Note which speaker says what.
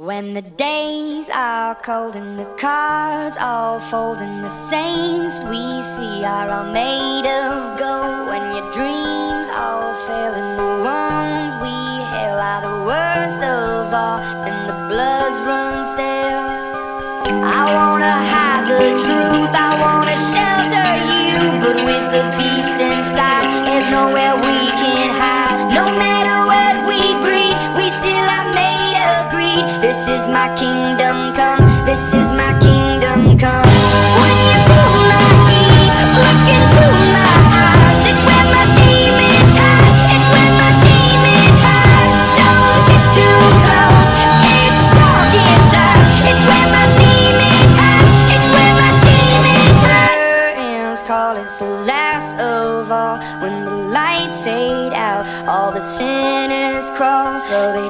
Speaker 1: When the days are cold and the cards all fold and the saints we see are all made of gold, when your dreams all fail and the wrongs we hail are the worst of all and the bloods run stale, I wanna hide the truth, I wanna shelter you, but with the beast inside there's nowhere we can hide. No matter what we breed, we still are made of greed. This is my kingdom come, this is my kingdom come. When you feel my heat, look into my eyes, it's where my demons hide, it's where my demons hide. Don't get too close, it's dark inside, it's where my demons hide, it's where my demons hide. Curtains call, it's the last of all. When the lights fade out, all the sinners crawl, so they